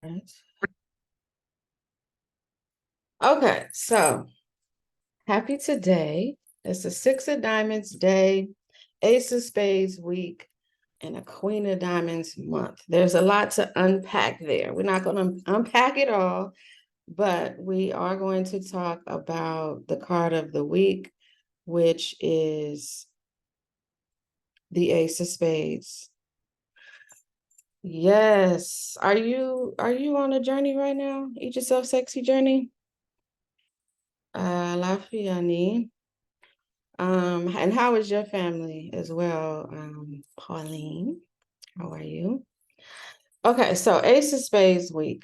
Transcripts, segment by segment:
Right. Okay, so happy today. It's a Six of Diamonds day, Ace of Spades week, and a Queen of Diamonds month. There's a lot to unpack there. We're not going to unpack it all, but we are going to talk about the card of the week, which is the Ace of Spades. Yes. Are you on a journey right now? Eat yourself sexy journey? Lafiani. And how is your family as well? Pauline, how are you? Okay, so Ace of Spades week.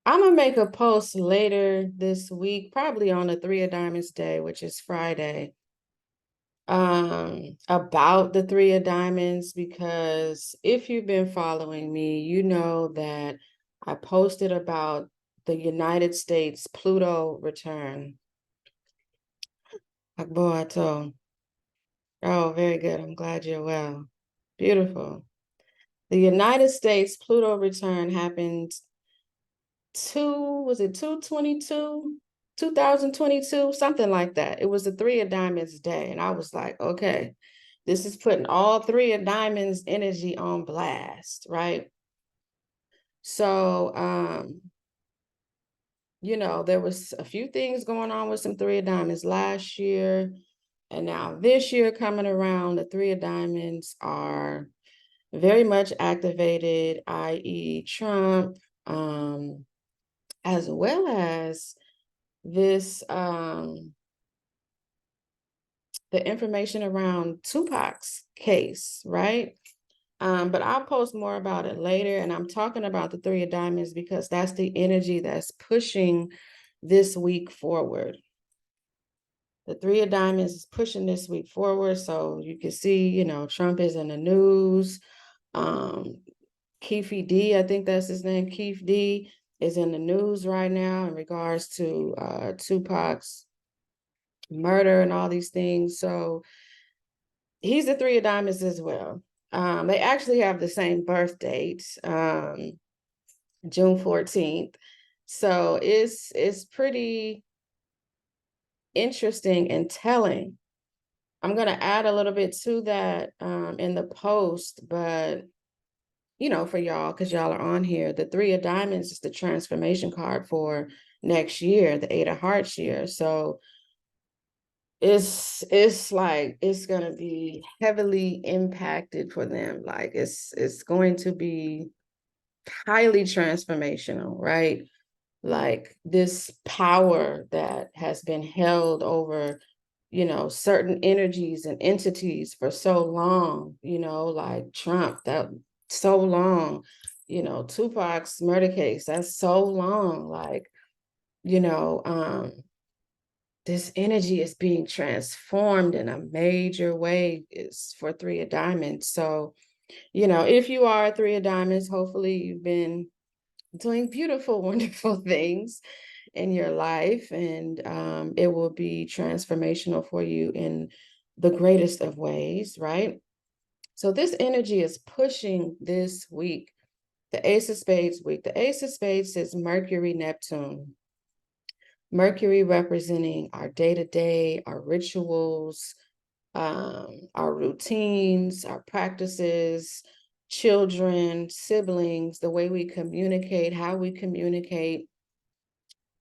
I'm gonna make a post later this week, probably on the Three of Diamonds day, which is Friday, about the Three of Diamonds, because if you've been following me, you know that I posted about the United States Pluto return. Akboato. Oh, very good. I'm glad you're well. Beautiful. The United States Pluto return happened was it 222, 2022, something like that. It was the Three of Diamonds day. And I was like, okay, this is putting all Three of Diamonds energy on blast, right? So there was a few things going on with some Three of Diamonds last year. And now this year coming around, the Three of Diamonds are very much activated, i.e. Trump, as well as this, the information around Tupac's case, right? But I'll post more about it later. And I'm talking about the Three of Diamonds because that's the energy that's pushing this week forward. The Three of Diamonds is pushing this week forward. So you can see, Trump is in the news. Keefe D, I think that's his name, Keefe D, is in the news right now in regards to Tupac's murder and all these things. So he's the Three of Diamonds as well. They actually have the same birth date, June 14th. So it's pretty interesting and telling. I'm going to add a little bit to that in the post, but for y'all, because y'all are on here, the Three of Diamonds is the transformation card for next year, the Eight of Hearts year. So it's like it's gonna be heavily impacted for them. Like it's going to be highly transformational, right? Like this power that has been held over certain energies and entities for so long, like Trump, that so long, Tupac's murder case, that's so long, like, this energy is being transformed in a major way is for Three of Diamonds. So, if you are a Three of Diamonds, hopefully you've been doing beautiful, wonderful things in your life, and it will be transformational for you in the greatest of ways, right? So this energy is pushing this week, the Ace of Spades week. The Ace of Spades is Mercury, Neptune. Mercury representing our day-to-day, our rituals, our routines, our practices, children, siblings, the way we communicate, how we communicate,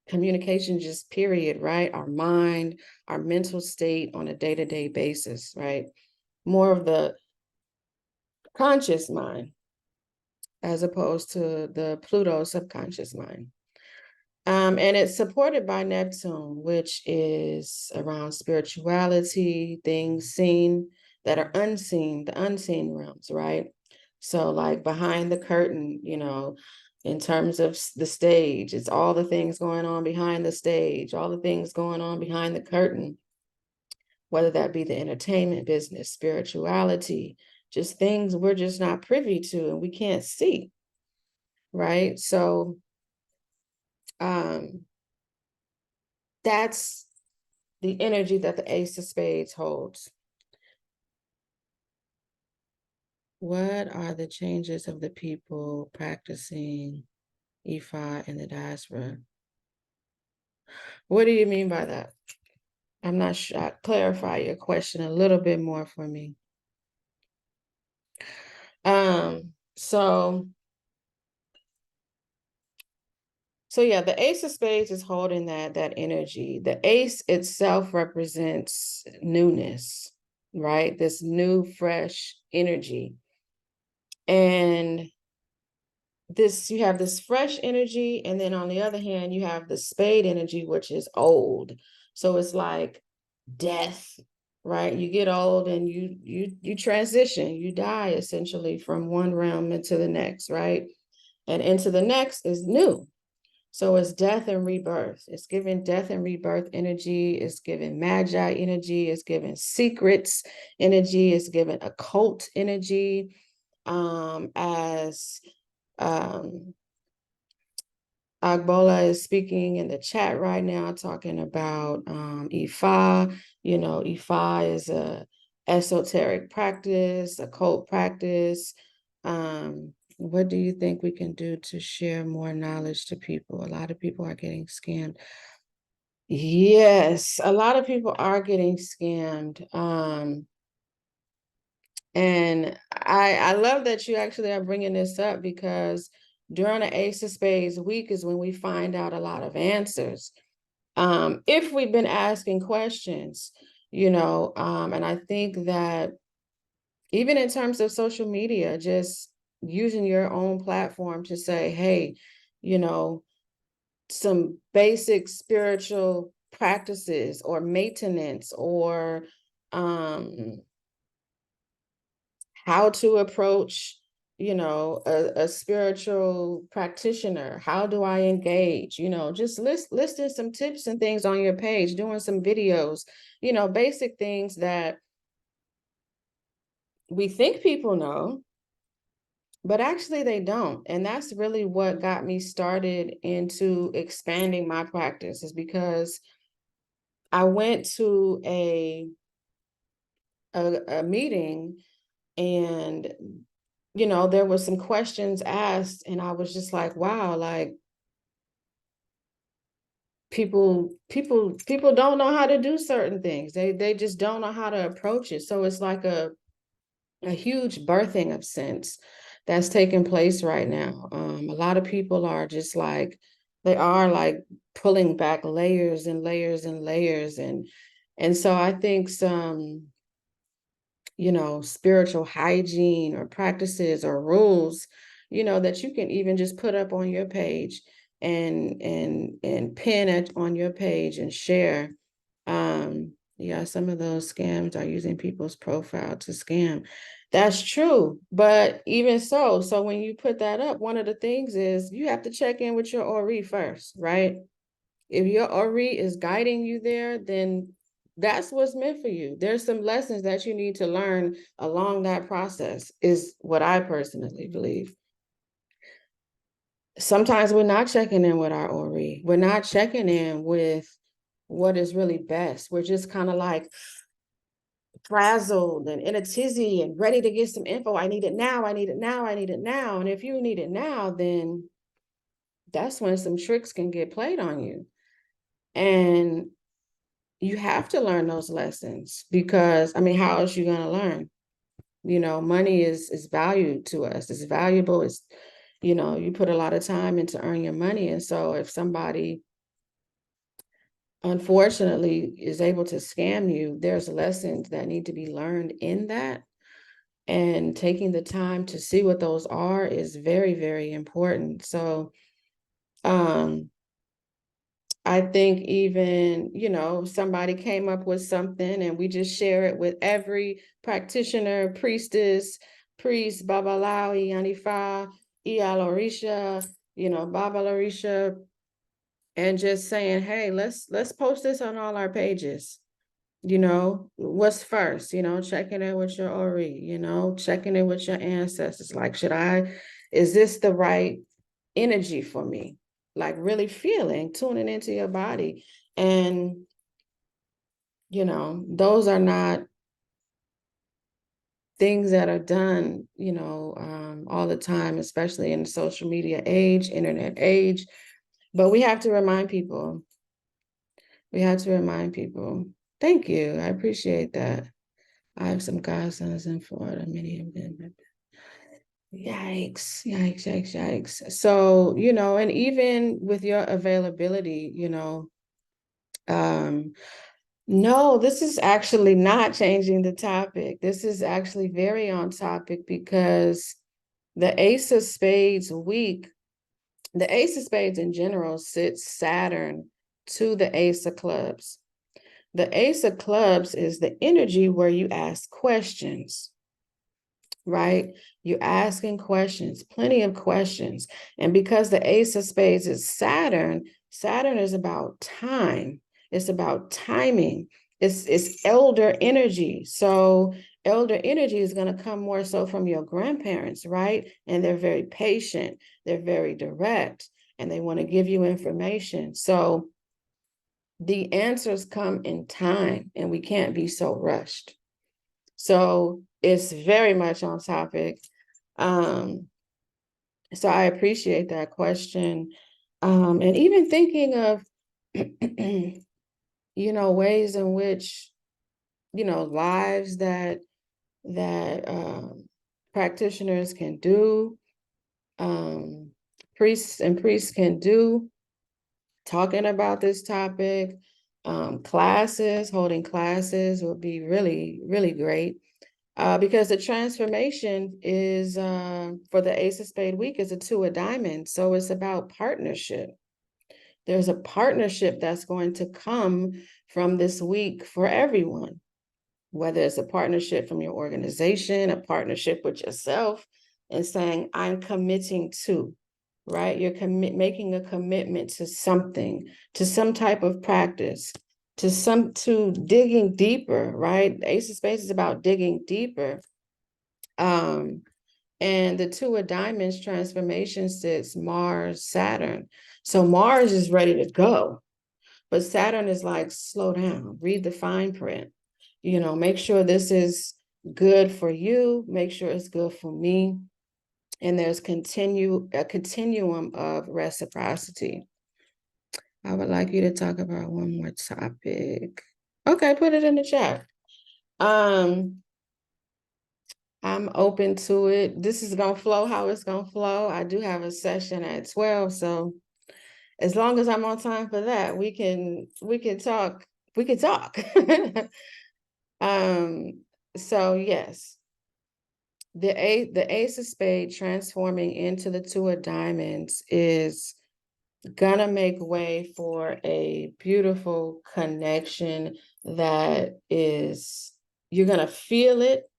communication just period, right? Our mind, our mental state on a day-to-day basis, right? More of the conscious mind as opposed to the Pluto subconscious mind. And it's supported by Neptune, which is around spirituality, things seen that are unseen, the unseen realms, right? So like behind the curtain, in terms of the stage, it's all the things going on behind the stage, all the things going on behind the curtain, whether that be the entertainment business, spirituality, just things we're just not privy to and we can't see, right? So that's the energy that the Ace of Spades holds. What are the changes of the people practicing Ifa in the diaspora? What do you mean by that? I'm not sure. Clarify your question a little bit more for me. So yeah, the Ace of Spades is holding that energy. The Ace itself represents newness, right? This new, fresh energy. And you have this fresh energy, and then on the other hand, you have the spade energy, which is old. So it's like death, right? You get old and you transition, you die essentially from one realm into the next, right? And into the next is new. So it's death and rebirth. It's giving death and rebirth energy. It's giving magi energy. It's giving secrets energy. It's giving occult energy. As Agbola is speaking in the chat right now, talking about Ifa. You know, Ifa is a esoteric practice, occult practice. What do you think we can do to share more knowledge to people? A lot of people are getting scammed. Yes, a lot of people are getting scammed. And I love that you actually are bringing this up, because during the Ace of Spades week is when we find out a lot of answers. If we've been asking questions, and I think that even in terms of social media, just using your own platform to say, hey, you know, some basic spiritual practices or maintenance, or how to approach, a spiritual practitioner. How do I engage? Just listing some tips and things on your page, doing some videos, basic things that we think people know, but actually they don't. And that's really what got me started into expanding my practice, is because I went to a meeting, and there was some questions asked, and I was just like, wow, like people don't know how to do certain things. They just don't know how to approach it. So it's like a huge birthing of sense that's taking place right now. A lot of people are just like, they are like pulling back layers and layers and layers, and so I think some spiritual hygiene or practices or rules, that you can even just put up on your page and pin it on your page and share. Yeah, some of those scams are using people's profile to scam. That's true. But even so when you put that up, one of the things is you have to check in with your Ori first, right? If your Ori is guiding you there, then that's what's meant for you. There's some lessons that you need to learn along that process, is what I personally believe. Sometimes we're not checking in with our Ori. We're not checking in with what is really best. We're just kind of like frazzled and in a tizzy and ready to get some info. I need it now. I need it now. I need it now. And if you need it now, then that's when some tricks can get played on you. And you have to learn those lessons, because I mean, how else are you going to learn? Money is valued to us. It's valuable. It's, you put a lot of time into earn your money. And so if somebody unfortunately is able to scam you, there's lessons that need to be learned in that. And taking the time to see what those are is very, very important. So I think even, somebody came up with something and we just share it with every practitioner, priestess, priest, Babalawi, Yanifa, Ialorisha, Babalarisha, and just saying, hey, let's post this on all our pages. What's first, checking in with your Ori, checking in with your ancestors. Like, is this the right energy for me? Like really tuning into your body. And, those are not things that are done, all the time, especially in the social media age, internet age. But we have to remind people. We have to remind people. Thank you. I appreciate that. I have some godsons in Florida, many of them. Yikes, yikes, yikes, yikes. So, and even with your availability, um, no, this is actually not changing the topic. This is actually very on topic because the Ace of Spades week, the Ace of Spades in general sits Saturn to the Ace of Clubs. The Ace of Clubs is the energy where you ask questions, right? You're asking questions, plenty of questions. And because the Ace of Spades is Saturn, Saturn is about time. It's about timing. It's elder energy. So elder energy is going to come more so from your grandparents, right? And they're very patient. They're very direct, and they want to give you information. So the answers come in time, and we can't be so rushed. So it's very much on topic. So I appreciate that question. And even thinking of, ways in which, lives that practitioners can do, priests can do, talking about this topic, holding classes would be really, really great. Because the transformation is for the Ace of Spade week is a 2 of diamonds. So it's about partnership. There's a partnership that's going to come from this week for everyone, whether it's a partnership from your organization, a partnership with yourself, and saying, I'm committing to, right? You're making a commitment to something, to some type of practice, to digging deeper, right? The Ace of Spades is about digging deeper. And the 2 of diamonds transformation sits Mars, Saturn. So Mars is ready to go, but Saturn is like, slow down, read the fine print, make sure this is good for you, make sure it's good for me. And there's a continuum of reciprocity. I would like you to talk about one more topic. Okay, put it in the chat. I'm open to it. This is gonna flow how it's gonna flow. I do have a session at 12, so as long as I'm on time for that, we can talk. We can talk. So yes, the Ace of Spades transforming into the 2 of diamonds is gonna make way for a beautiful connection that is, you're gonna feel it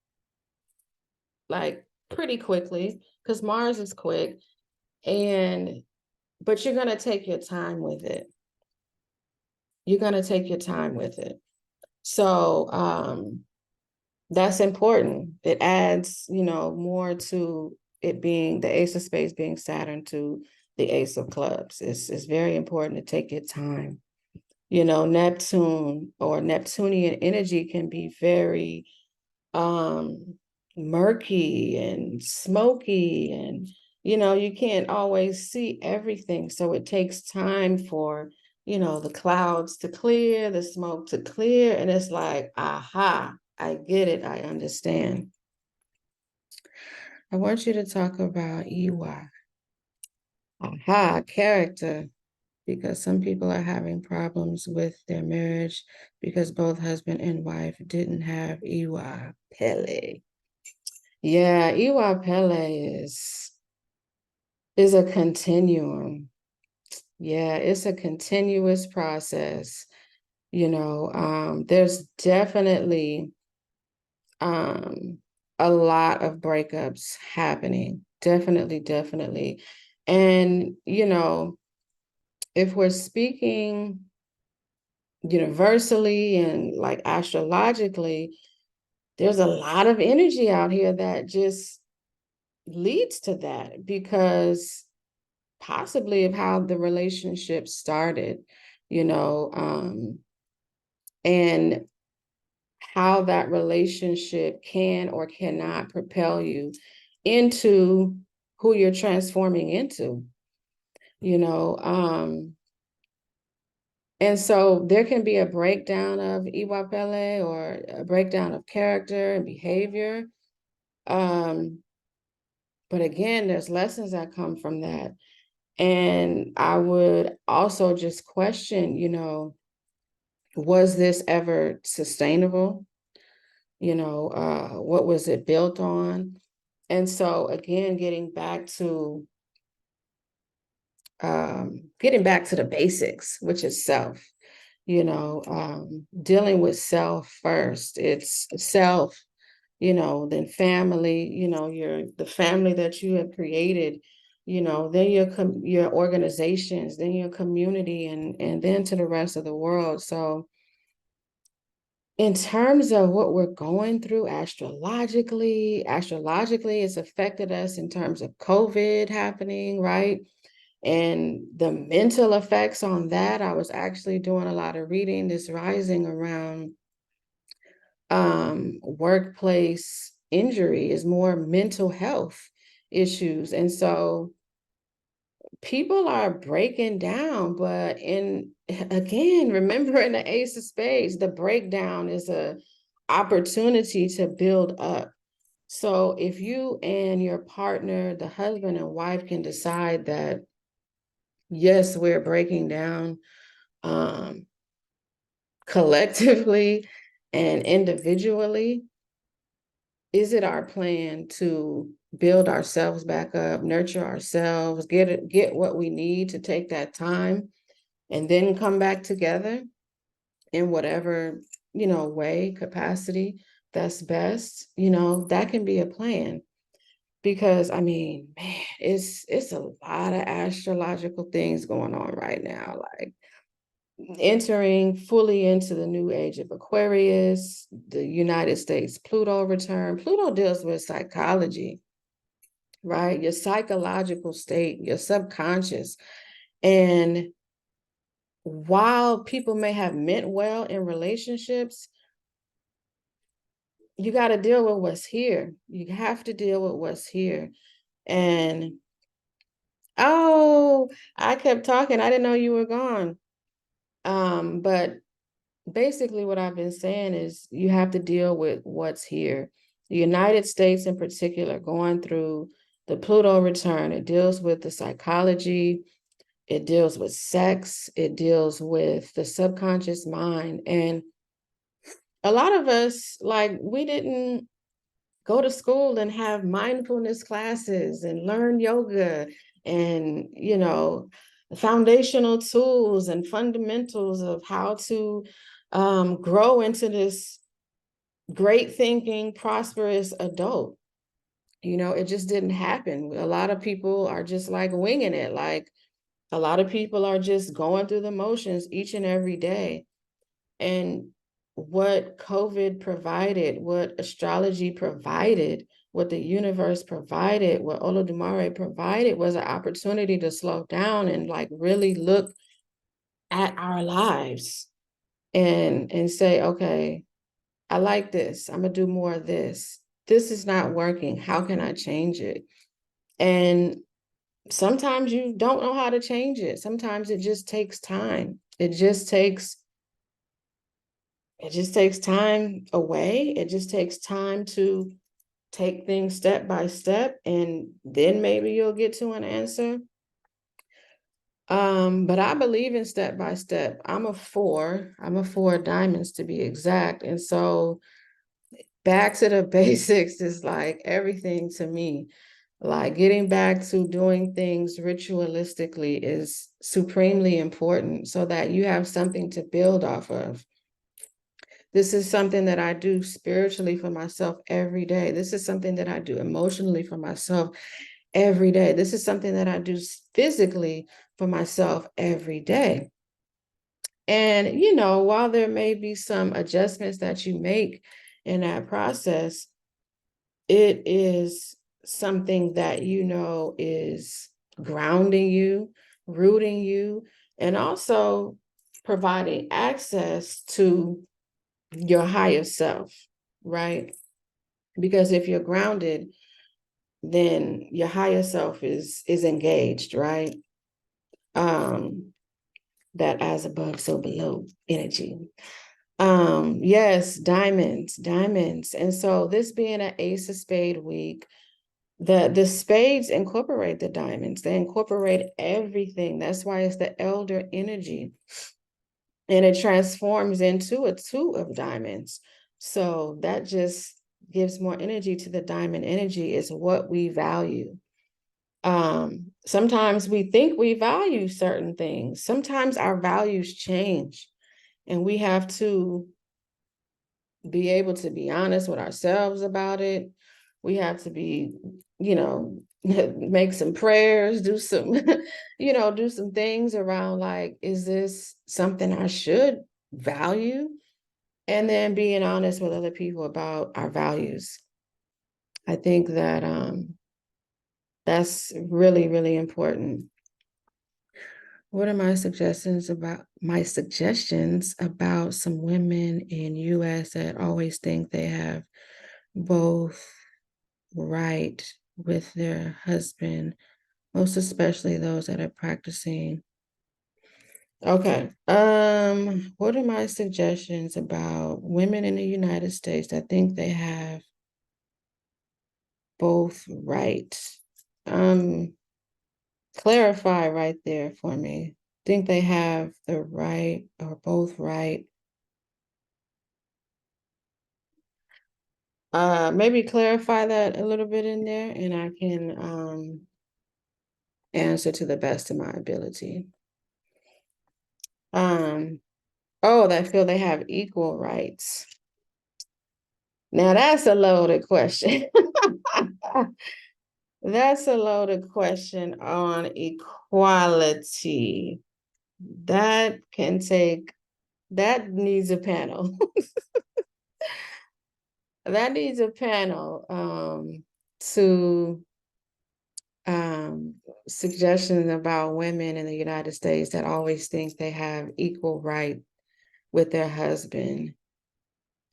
like pretty quickly because Mars is quick, but you're gonna take your time with it. You're gonna take your time with it. So that's important. It adds, more to it being the Ace of Spades being Saturn to the Ace of Clubs. It's very important to take your time. Neptune or Neptunian energy can be very murky and smoky, and you can't always see everything. So it takes time for the clouds to clear, the smoke to clear, and it's like, aha, I get it, I understand. I want you to talk about EY. Aha, character, because some people are having problems with their marriage because both husband and wife didn't have EY. Pele. Yeah, Iwa Pele is a continuum. Yeah, it's a continuous process. There's definitely a lot of breakups happening. Definitely, definitely. And, if we're speaking universally and like astrologically, there's a lot of energy out here that just leads to that because possibly of how the relationship started, and how that relationship can or cannot propel you into who you're transforming into, you know. And so there can be a breakdown of Iwapele or a breakdown of character and behavior. But again, there's lessons that come from that. And I would also just question, was this ever sustainable? What was it built on? And so again, getting back to the basics, which is self, dealing with self first. It's self, then family, the family that you have created, then your organizations, then your community, and then to the rest of the world. So in terms of what we're going through astrologically, it's affected us in terms of COVID happening, right? And the mental effects on that. I was actually doing a lot of reading this rising around workplace injury is more mental health issues. And so people are breaking down, but again, remember in the Ace of Spades, the breakdown is a opportunity to build up. So if you and your partner, the husband and wife, can decide that, yes, we're breaking down collectively and individually, is it our plan to build ourselves back up, nurture ourselves, get what we need to take that time, and then come back together in whatever, way, capacity that's best? That can be a plan. Because I mean, man, it's a lot of astrological things going on right now, like entering fully into the new age of Aquarius, the United States Pluto return. Pluto deals with psychology, right? Your psychological state, your subconscious. And while people may have meant well in relationships, you got to deal with what's here. You have to deal with what's here. And oh, I kept talking. I didn't know you were gone. But basically what I've been saying is you have to deal with what's here. The United States in particular, going through the Pluto return, it deals with the psychology, it deals with sex, it deals with the subconscious mind. And a lot of us, like, we didn't go to school and have mindfulness classes and learn yoga and, foundational tools and fundamentals of how to grow into this great thinking, prosperous adult. It just didn't happen. A lot of people are just like winging it. Like a lot of people are just going through the motions each and every day. And what COVID provided, what astrology provided, what the universe provided, what Olodumare provided was an opportunity to slow down and like really look at our lives and say, okay, I like this. I'm gonna do more of this. This is not working. How can I change it? And sometimes you don't know how to change it. Sometimes it just takes time. It just takes time away. It just takes time to take things step by step, and then maybe you'll get to an answer. But I believe in step by step. I'm a four diamonds to be exact. And so back to the basics is like everything to me. Like getting back to doing things ritualistically is supremely important so that you have something to build off of. This is something that I do spiritually for myself every day. This is something that I do emotionally for myself every day. This is something that I do physically for myself every day. And, while there may be some adjustments that you make in that process, it is something that is grounding you, rooting you, and also providing access to your higher self, right? Because if you're grounded, then your higher self is engaged, right? Um, that as above, so below energy. Yes, diamonds. And so this being an Ace of Spade week, the spades incorporate the diamonds. They incorporate everything. That's why it's the elder energy. And it transforms into a two of diamonds. So that just gives more energy to the diamond energy, is what we value. Sometimes we think we value certain things. Sometimes our values change, and we have to be able to be honest with ourselves about it. We have to be, make some prayers, do some, do some things around like, is this something I should value? And then being honest with other people about our values. I think that that's really, really important. What are my suggestions about some women in US that always think they have both right with their husband, most especially those that are practicing? Okay. What are my suggestions about women in the United States that think they have both right? Clarify right there for me. Think they have the right or both right? Maybe clarify that a little bit in there, and I can answer to the best of my ability. Oh, that feel they have equal rights. Now that's a loaded question. That's a loaded question on equality. That needs a panel. That needs a panel to suggestions about women in the United States that always think they have equal right with their husband.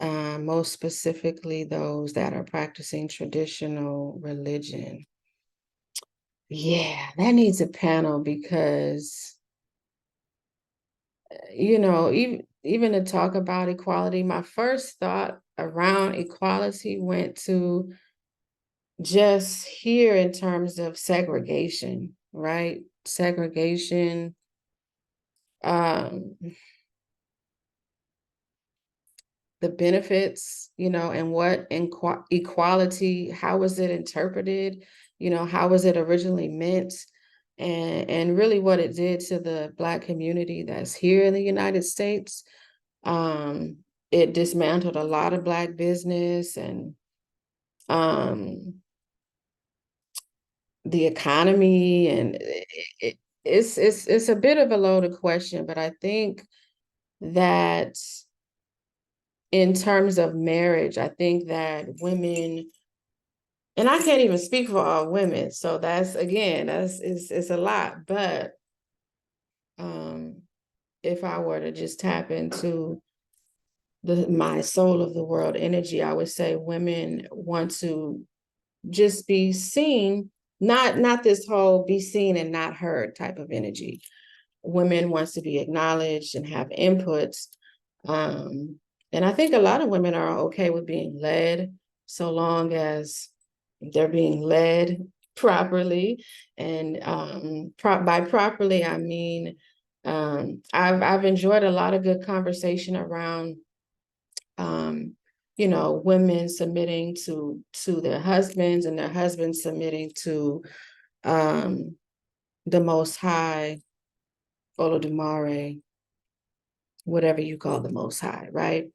Most specifically those that are practicing traditional religion. Yeah, that needs a panel because, even to talk about equality, my first thought around equality went to just here in terms of segregation, right? Segregation, um, the benefits, and what equality, how was it interpreted, how was it originally meant, and really what it did to the Black community that's here in the United States. Um, it dismantled a lot of Black business and the economy, and it's a bit of a loaded question, but I think that in terms of marriage, I think that women, and I can't even speak for all women, so that's again, it's a lot. But if I were to just tap into my soul of the world energy, I would say women want to just be seen, not this whole be seen and not heard type of energy. Women wants to be acknowledged and have inputs. And I think a lot of women are okay with being led, so long as they're being led properly. And by properly, I mean, I've enjoyed a lot of good conversation around, women submitting to their husbands and their husbands submitting to the Most High, Olodumare, whatever you call the Most High, right?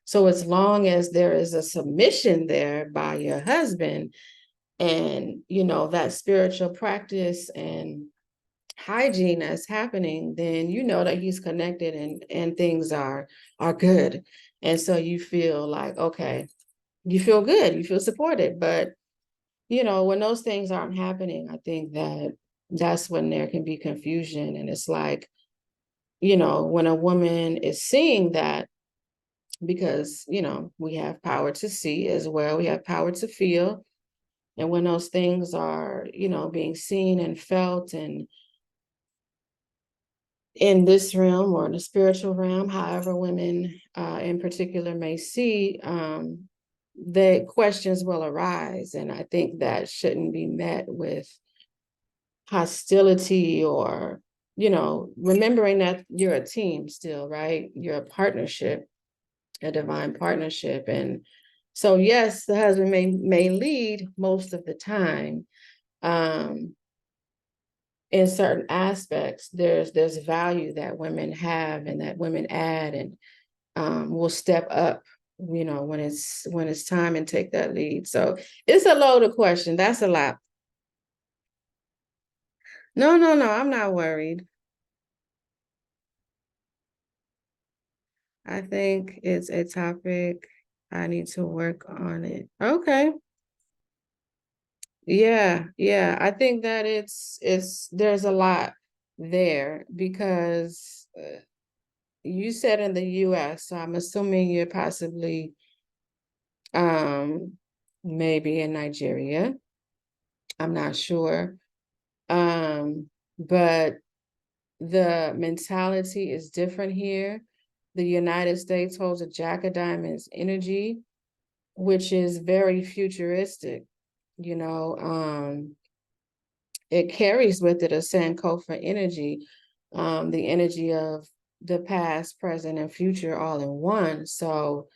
So as long as there is a submission there by your husband, and that spiritual practice and hygiene that's happening, then you know that he's connected, and things are good. And so you feel like, okay, you feel good, you feel supported. But when those things aren't happening, I think that's when there can be confusion. And it's like, when a woman is seeing that, because, we have power to see as well. We have power to feel. And when those things are, being seen and felt, and in this realm or in the spiritual realm, however women in particular may see, the questions will arise. And I think that shouldn't be met with hostility, or, remembering that you're a team still, right? You're a partnership, a divine partnership. And so, yes, the husband may lead most of the time. In certain aspects, there's value that women have and that women add, and will step up, when it's time, and take that lead. So it's a loaded question. That's a lot. No, no, no, I'm not worried. I think it's a topic. I need to work on it. Okay. Yeah, yeah. I think that there's a lot there, because you said in the US, so I'm assuming you're possibly maybe in Nigeria. I'm not sure. But the mentality is different here. The United States holds a Jack of Diamonds energy, which is very futuristic. It carries with it a Sankofa energy, the energy of the past, present, and future all in one. So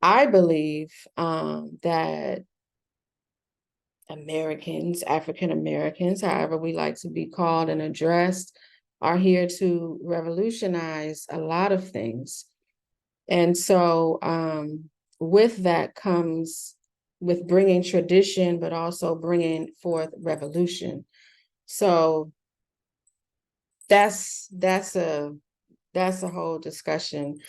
I believe that Americans, African Americans, however we like to be called and addressed, are here to revolutionize a lot of things. And so with that comes with bringing tradition, but also bringing forth revolution. So that's a whole discussion.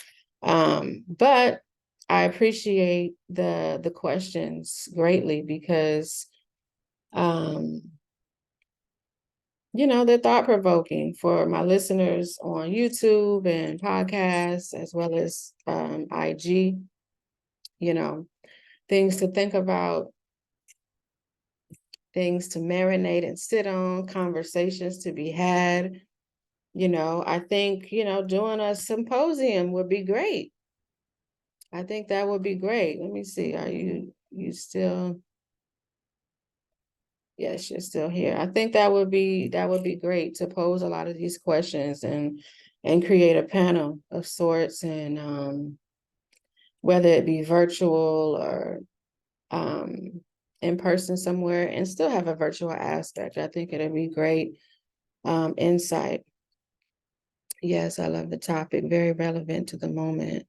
But I appreciate the questions greatly, because they're thought-provoking for my listeners on YouTube and podcasts, as well as IG, things to think about, things to marinate and sit on, conversations to be had. I think, doing a symposium would be great. I think that would be great. Let me see. Are you still? Yes, you're still here. I think that would be great to pose a lot of these questions, and create a panel of sorts, and whether it be virtual or in person somewhere, and still have a virtual aspect. I think it'd be great insight. Yes, I love the topic. Very relevant to the moment.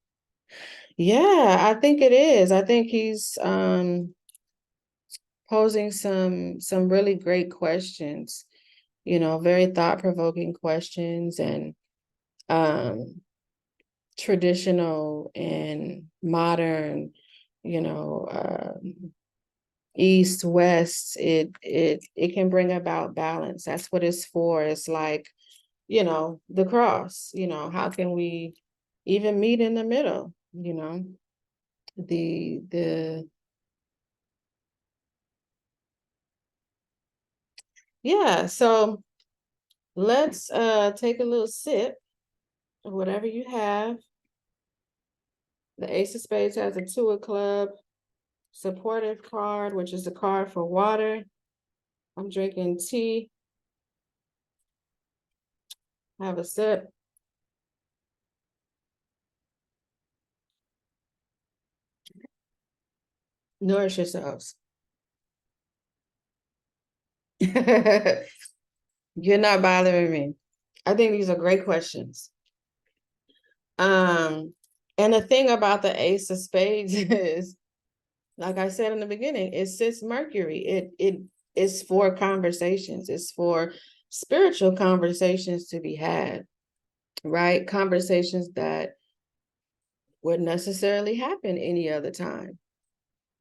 Yeah, I think it is. I think he's posing some really great questions, very thought-provoking questions, and traditional and modern, east, west. It can bring about balance. That's what it's for. It's like, the cross, how can we even meet in the middle? The Yeah, so let's take a little sip of whatever you have. The Ace of Spades has a Two of Club supportive card, which is a card for water. I'm drinking tea. Have a sip. Nourish yourselves. You're not bothering me. I think these are great questions. And the thing about the Ace of Spades is, like I said in the beginning, it sits Mercury. It is for conversations. It's for spiritual conversations to be had, right? Conversations that wouldn't necessarily happen any other time.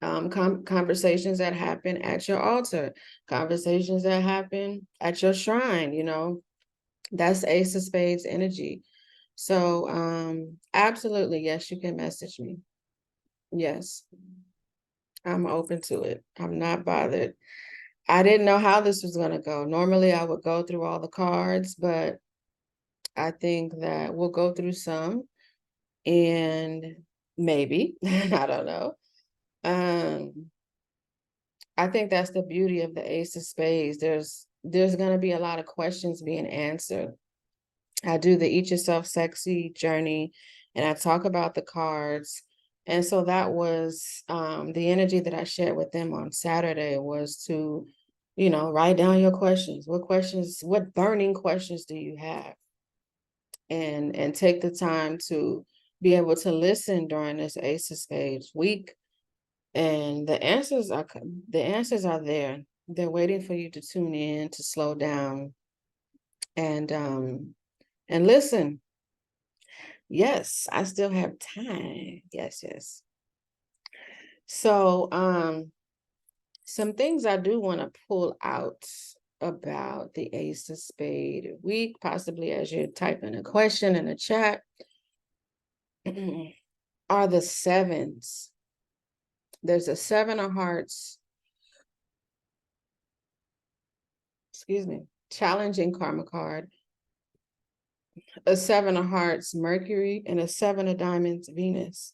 Conversations that happen at your altar, conversations that happen at your shrine. That's Ace of Spades energy. So absolutely, yes, you can message me. Yes, I'm open to it. I'm not bothered. I didn't know how this was going to go. Normally, I would go through all the cards, but I think that we'll go through some and maybe, I don't know. Um, I think that's the beauty of the Ace of Spades. There's going to be a lot of questions being answered. I do the Eat Yourself Sexy journey and I talk about the cards. And so that was the energy that I shared with them on Saturday was to, write down your questions. What burning questions do you have? And take the time to be able to listen during this Ace of Spades week. And the answers are there. They're waiting for you to tune in, to slow down and listen. Yes, I still have time. Yes, yes. So, some things I do want to pull out about the Ace of Spade week, possibly as you're typing a question in the chat, are the sevens. There's a 7 of hearts, excuse me, challenging karma card, a 7 of hearts, Mercury, and a 7 of diamonds, Venus.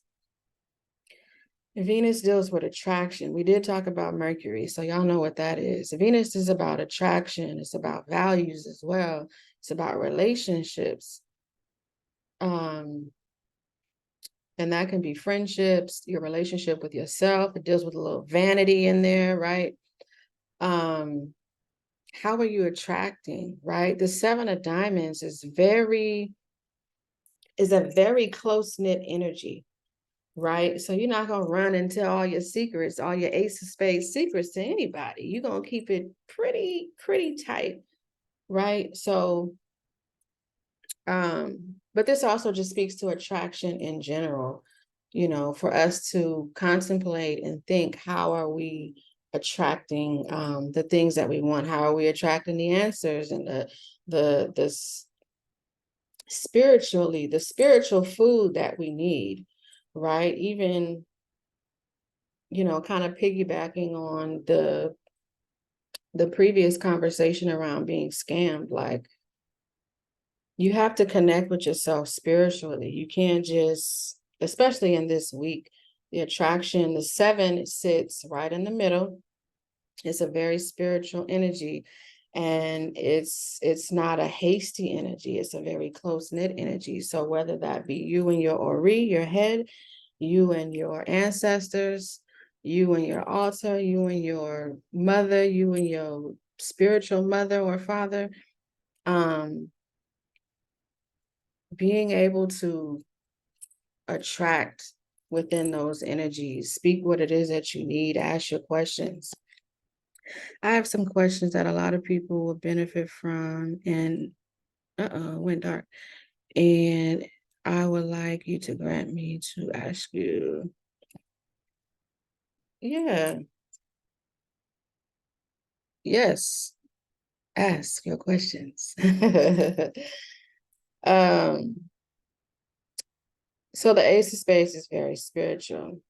Venus deals with attraction. We did talk about Mercury, so y'all know what that is. Venus is about attraction. It's about values as well. It's about relationships. And that can be friendships, your relationship with yourself. It deals with a little vanity in there, right? How are you attracting, right? The 7 of diamonds is a very close-knit energy, right? So you're not going to run and tell all your secrets, all your Ace of Spades secrets to anybody. You're going to keep it pretty tight, right? So, but this also just speaks to attraction in general, for us to contemplate and think, how are we attracting the things that we want? How are we attracting the answers and the the spiritual food that we need, right? Even, kind of piggybacking on the previous conversation around being scammed, like you have to connect with yourself spiritually. You can't just, especially in this week, the attraction, the 7 sits right in the middle. It's a very spiritual energy, and it's not a hasty energy. It's a very close-knit energy. So whether that be you and your Ori, your head, you and your ancestors, you and your altar, you and your mother, you and your spiritual mother or father, being able to attract within those energies, speak what it is that you need, ask your questions. I have some questions that a lot of people will benefit from, and went dark. And I would like you to grant me to ask you. Yeah. Yes. Ask your questions. um, so the Ace of Spades is very spiritual.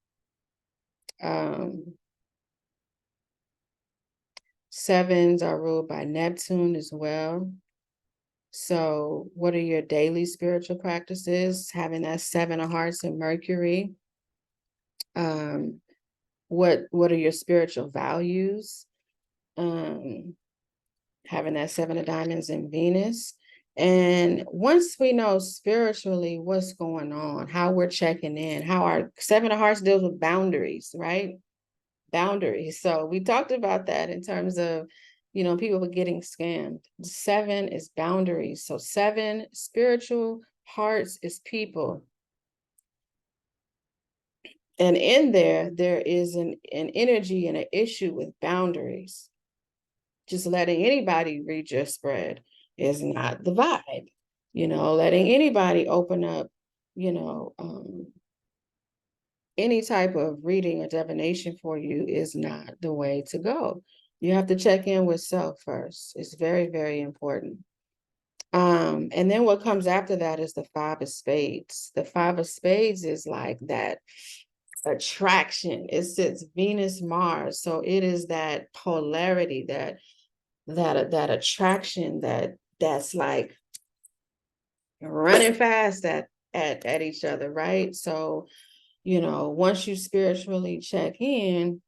Um, Sevens are ruled by Neptune as well. So what are your daily spiritual practices? Having that 7 of hearts and Mercury. What are your spiritual values? Having that 7 of diamonds in Venus. And once we know spiritually what's going on, how we're checking in, how our 7 of hearts deals with boundaries, right? Boundaries. So we talked about that in terms of, people were getting scammed. 7 is boundaries. So 7 spiritual hearts is people. And in there is an energy and an issue with boundaries. Just letting anybody read your spread is not the vibe. Letting anybody open up, any type of reading or divination for you is not the way to go. You have to check in with self first. It's very, very important. And then what comes after that is the five of spades. The five of spades is like that attraction. It sits Venus, Mars. So it is that polarity, that attraction that's like running fast at each other, right? So, once you spiritually check in,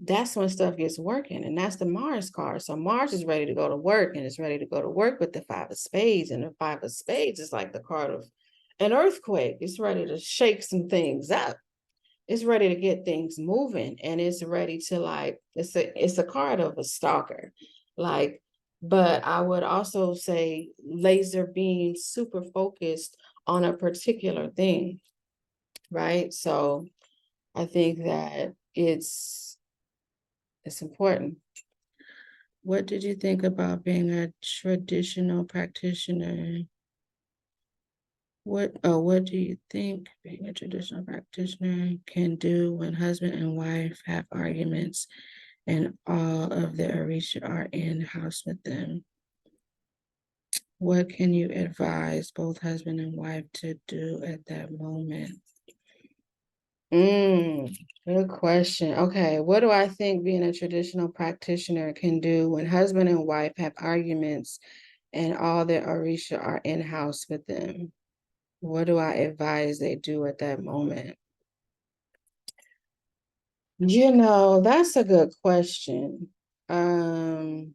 that's when stuff gets working. And that's the Mars card. So Mars is ready to go to work, and it's ready to go to work with the five of spades. And the five of spades is like the card of an earthquake. It's ready to shake some things up. It's ready to get things moving. And it's ready to, like, it's a card of a stalker. Like, but I would also say laser beam, super focused on a particular thing, right? So I think that it's important. What did you think about being a traditional practitioner? What do you think being a traditional practitioner can do when husband and wife have arguments and all of the Orisha are in house with them? What can you advise both husband and wife to do at that moment? Good question. Okay, what do I think being a traditional practitioner can do when husband and wife have arguments and all their Orisha are in-house with them? What do I advise they do at that moment? That's a good question. And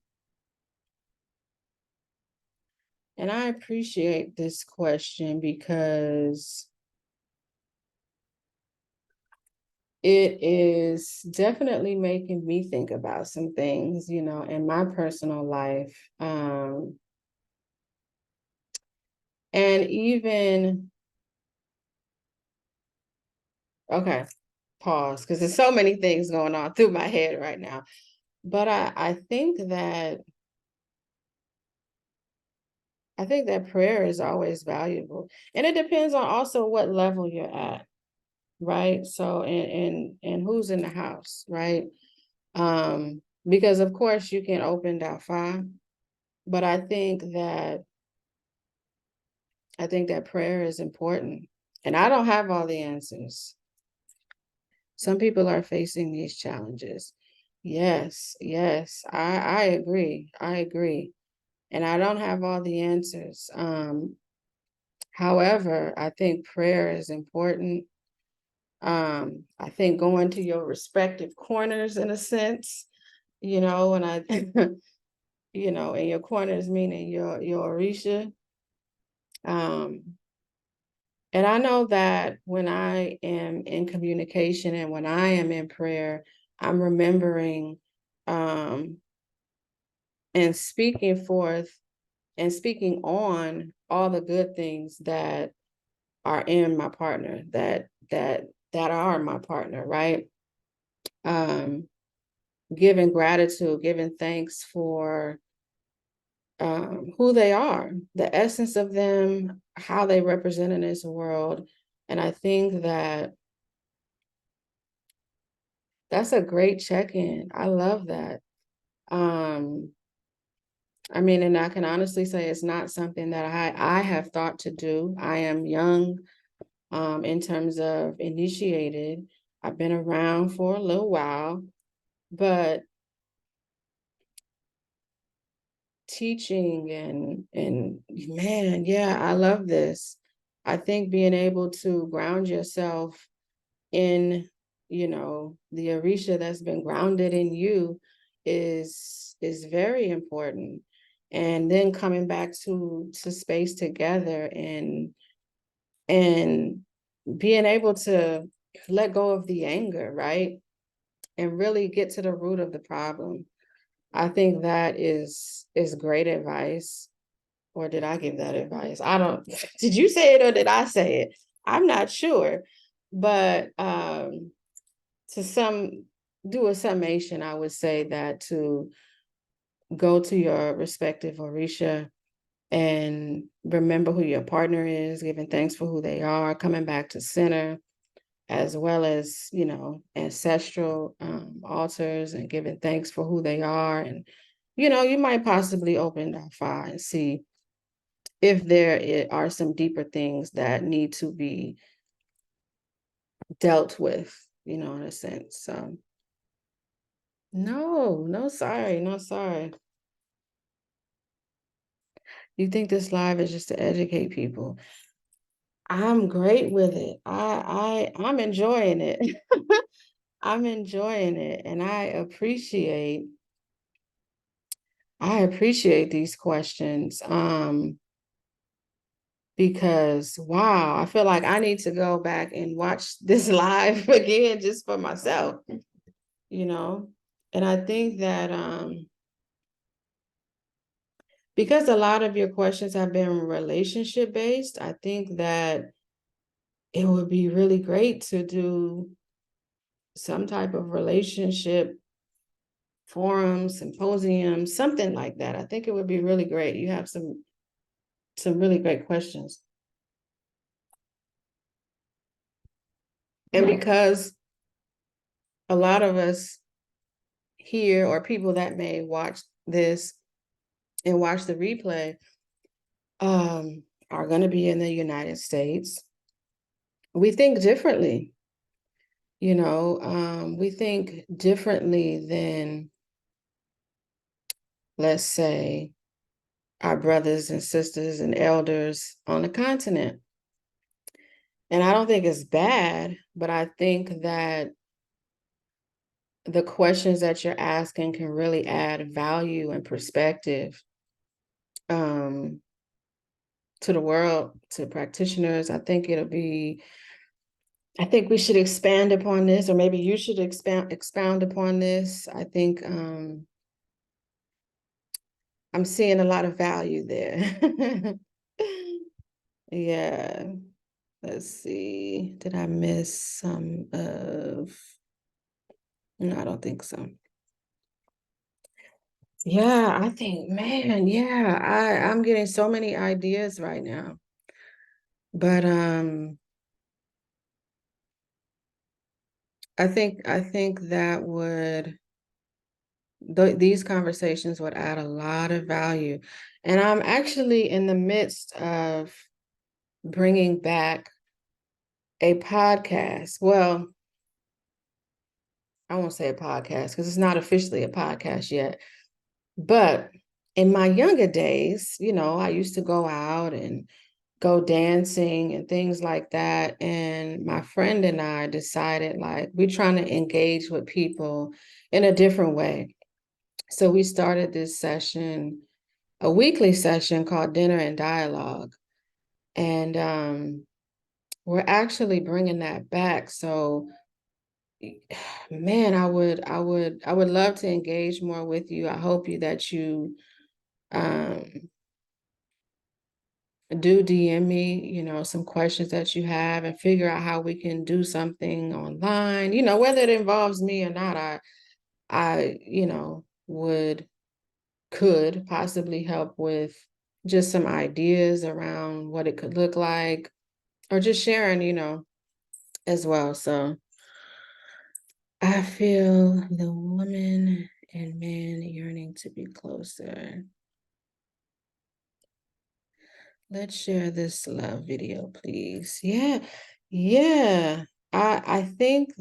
I appreciate this question because it is definitely making me think about some things, in my personal life. And even, okay, pause, because there's so many things going on through my head right now. But I think that prayer is always valuable. And it depends on also what level you're at, right? So and who's in the house, right? Because of course you can open that fire, but I think that prayer is important. And I don't have all the answers. Some people are facing these challenges. Yes, yes, I agree. I agree. And I don't have all the answers. However, I think prayer is important. I think going to your respective corners in a sense, and in your corners meaning your Orisha. And I know that when I am in communication and when I am in prayer, I'm remembering and speaking forth and speaking on all the good things that are in my partner, that are my partner, right? Giving gratitude, giving thanks for who they are, the essence of them, how they represent in this world. And I think that's a great check-in. I love that. I mean, and I can honestly say it's not something that I have thought to do. I am young in terms of initiated. I've been around for a little while, but teaching and man, yeah, I love this. I think being able to ground yourself in, the Orisha that's been grounded in you is very important. And then coming back to space together and being able to let go of the anger, right? And really get to the root of the problem. I think that is great advice. Or did I give that advice? I don't, did you say it or did I say it? I'm not sure. But to do a summation, I would say that to go to your respective Orisha and remember who your partner is, giving thanks for who they are, coming back to center, as well as, ancestral altars and giving thanks for who they are and you might possibly open that file and see if there are some deeper things that need to be dealt with, in a sense. So no, sorry, no, sorry. You think this live is just to educate people? I'm great with it. I'm enjoying it. I'm enjoying it, and I appreciate these questions. Because wow, I feel like I need to go back and watch this live again just for myself, you know. And I think that because a lot of your questions have been relationship based, I think that it would be really great to do some type of relationship forum, symposium, something like that. I think it would be really great. You have some really great questions. And because a lot of us here, or people that may watch this and watch the replay, are going to be in the United States, we think differently. We think differently than, let's say, our brothers and sisters and elders on the continent. And I don't think it's bad, but I think that the questions that you're asking can really add value and perspective to the world, to practitioners. I think we should expand upon this, or maybe you should expound upon this. I think I'm seeing a lot of value there. Yeah. Let's see. Did I miss some of? No, I don't think so. Yeah, I think, man, yeah, I'm getting so many ideas right now. But I think that these conversations would add a lot of value. And I'm actually in the midst of bringing back a podcast. Well, I won't say a podcast because it's not officially a podcast yet. But in my younger days, I used to go out and go dancing and things like that. And my friend and I decided, like, we're trying to engage with people in a different way. So we started this session, a weekly session called Dinner and Dialogue. And we're actually bringing that back. So man, I would love to engage more with you. I hope that you um do DM me, some questions that you have, and figure out how we can do something online, whether it involves me or not. I could possibly help with just some ideas around what it could look like, or just sharing, as well. So I feel the woman and man yearning to be closer. Let's share this love video, please. Yeah. Yeah. I think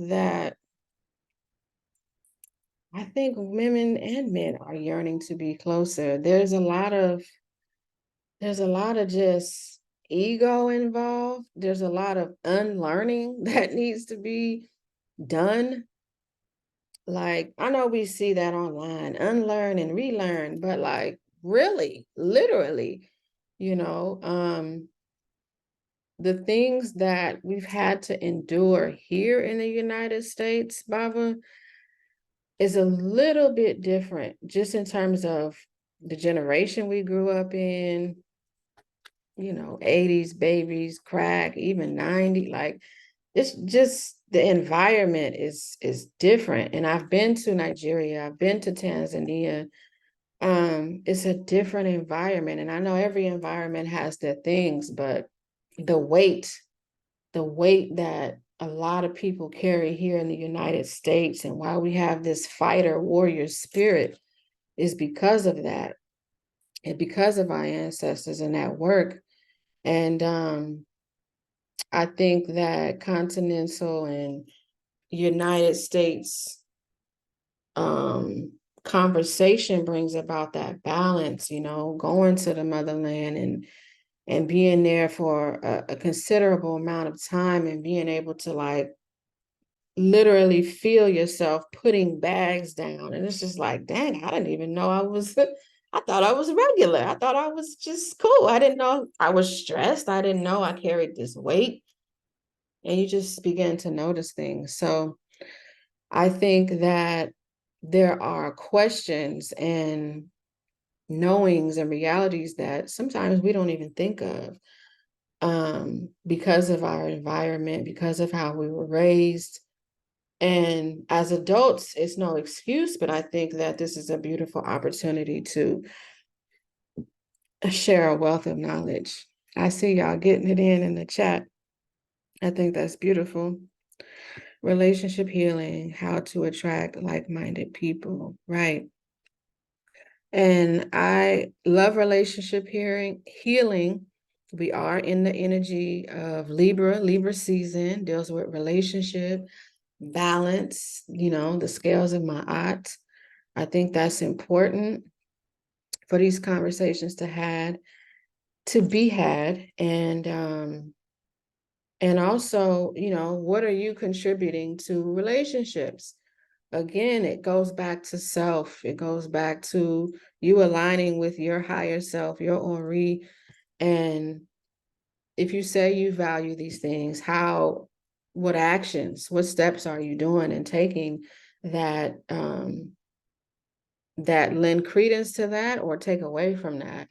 women and men are yearning to be closer. There's a lot of just ego involved. There's a lot of unlearning that needs to be done. Like, I know we see that online, unlearn and relearn, but like really, literally, you know, um, the things that we've had to endure here in the United States, Baba, is a little bit different just in terms of the generation we grew up in, 80s babies, crack, even 90, like it's just the environment is different. And I've been to Nigeria, I've been to Tanzania. It's a different environment. And I know every environment has their things, but the weight, the weight that a lot of people carry here in the United States, and why we have this fighter warrior spirit, is because of that, and because of our ancestors and that work. And I think that continental and United States conversation brings about that balance, going to the motherland and being there for a considerable amount of time, and being able to like literally feel yourself putting bags down. And it's just like, dang, I didn't even know I was, I thought I was regular. I thought I was just cool. I didn't know I was stressed. I didn't know I carried this weight. And you just begin to notice things. So I think that there are questions and knowings and realities that sometimes we don't even think of, because of our environment, because of how we were raised. And as adults, it's no excuse, but I think that this is a beautiful opportunity to share a wealth of knowledge. I see y'all getting it in the chat. I think that's beautiful. Relationship healing, how to attract like-minded people, right? And I love relationship healing. We are in the energy of Libra. Libra season deals with relationship, balance, the scales of my aught. I think that's important for these conversations to be had. And also, what are you contributing to relationships? Again, it goes back to self. It goes back to you aligning with your higher self, your Ori. And if you say you value these things, what actions, what steps are you doing and taking that that lend credence to that or take away from that?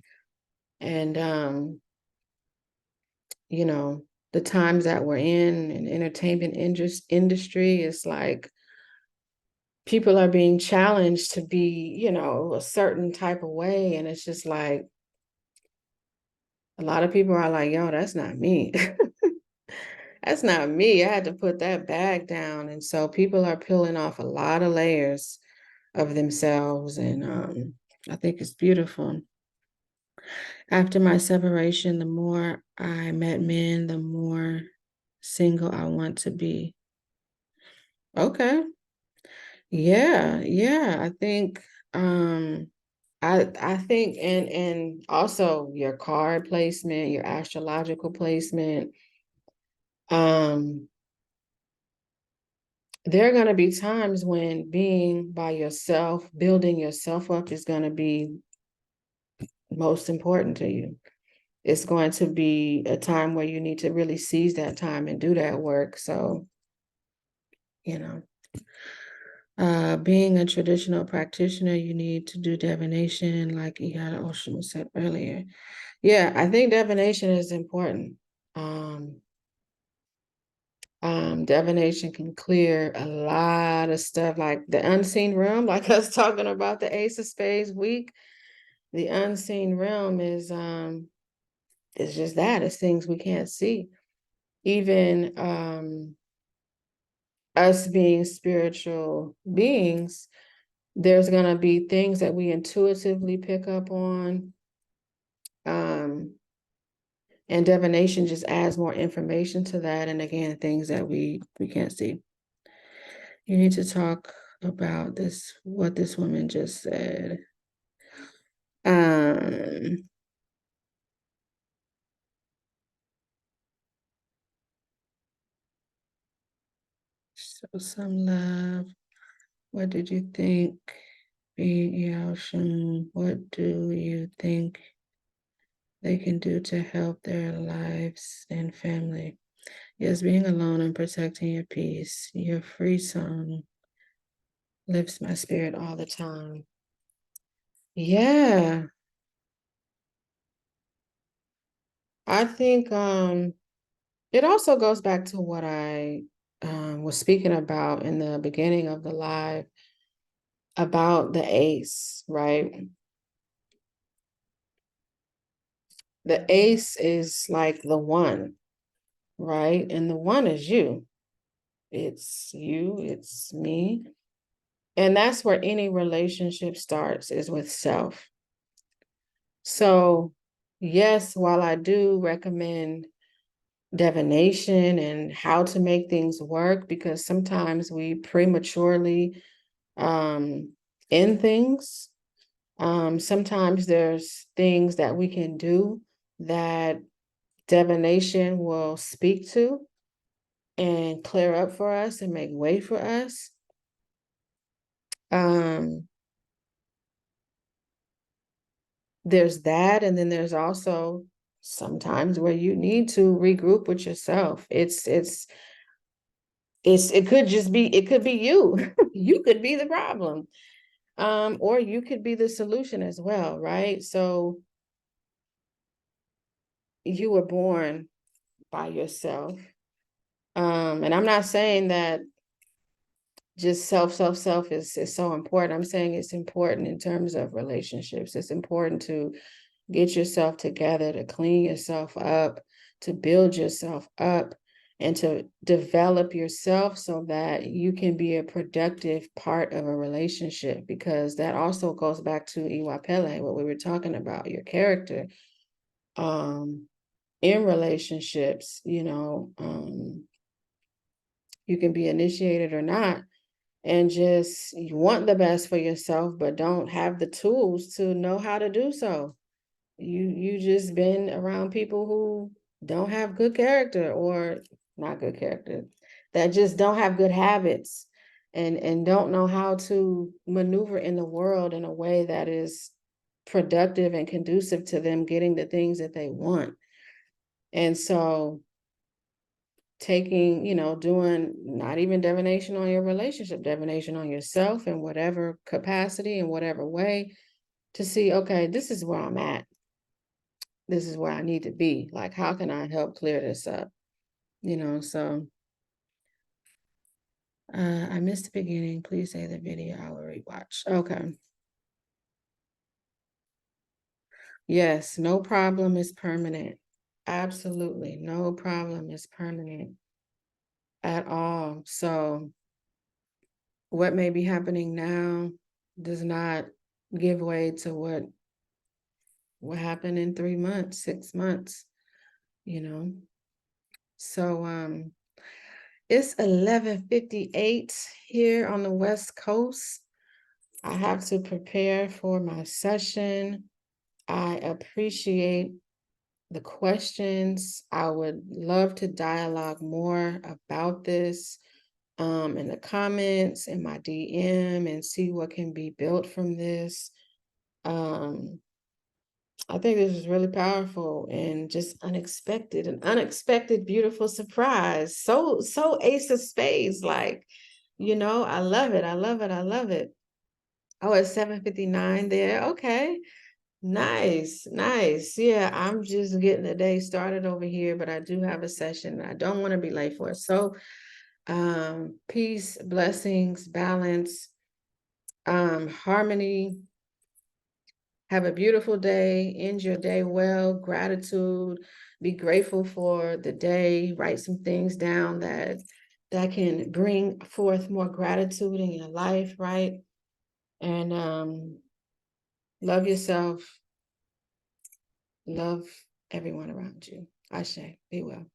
And the times that we're in entertainment industry is like people are being challenged to be, a certain type of way. And it's just like a lot of people are like, yo, that's not me. That's not me. I had to put that bag down. And so people are peeling off a lot of layers of themselves. And I think it's beautiful. After my separation, the more I met men, the more single I want to be. Okay. Yeah. I think I think and also your card placement, your astrological placement. Um there are going to be times when being by yourself, building yourself up is going to be most important to you. It's going to be a time where you need to really seize that time and do that work. So, you know, being a traditional practitioner, you need to do divination, like Ihara Oshun said earlier. Yeah, I think divination is important. Um, divination can clear a lot of stuff, like the unseen realm, like us talking about the Ace of Spades week. The unseen realm is it's just that, it's things we can't see. Even us being spiritual beings, there's gonna be things that we intuitively pick up on. And divination just adds more information to that. And again, things that we can't see. You need to talk about this, what this woman just said. So some love. What did you think? What do you think they can do to help their lives and family? Yes, being alone and protecting your peace. Your free song lifts my spirit all the time. Yeah. I think it also goes back to what I was speaking about in the beginning of the live about the ace, right? The ace is like the one, right? And the one is you. It's you, it's me. And that's where any relationship starts, is with self. So, yes, while I do recommend divination and how to make things work, because sometimes we prematurely end things. Sometimes there's things that we can do that divination will speak to and clear up for us and make way for us. Um, there's that, and then there's also sometimes where you need to regroup with yourself. It could just be, it could be you. You could be the problem. Or you could be the solution as well, right? So you were born by yourself. And I'm not saying that just self is so important. I'm saying it's important in terms of relationships. It's important to get yourself together, to clean yourself up, to build yourself up, and to develop yourself so that you can be a productive part of a relationship, because that also goes back to Iwapele, what we were talking about, your character. In relationships, you can be initiated or not, and just you want the best for yourself, but don't have the tools to know how to do so. You just been around people who don't have good character, or not good character, that just don't have good habits, and don't know how to maneuver in the world in a way that is productive and conducive to them getting the things that they want. And so taking, doing not even divination on your relationship, divination on yourself in whatever capacity, in whatever way, to see, okay, this is where I'm at. This is where I need to be. Like, how can I help clear this up? So I missed the beginning. Please say the video. I will rewatch. Okay. Yes, no problem is permanent. Absolutely. No problem is permanent at all. So what may be happening now does not give way to what happened in 3 months, 6 months, you know. So it's 11:58 here on the West Coast. I have to prepare for my session. I appreciate the questions. I would love to dialogue more about this in the comments, in my DM, and see what can be built from this. I think this is really powerful and just unexpected, an unexpected, beautiful surprise. So Ace of Spades, like, I love it. I love it. I love it. Oh, it's 7:59 there. Okay. Nice, nice. Yeah, I'm just getting the day started over here, but I do have a session. I don't want to be late for it. So, peace, blessings, balance, harmony. Have a beautiful day. End your day well. Gratitude. Be grateful for the day. Write some things down that can bring forth more gratitude in your life, right? And love yourself. Love everyone around you. Ashe. Be well.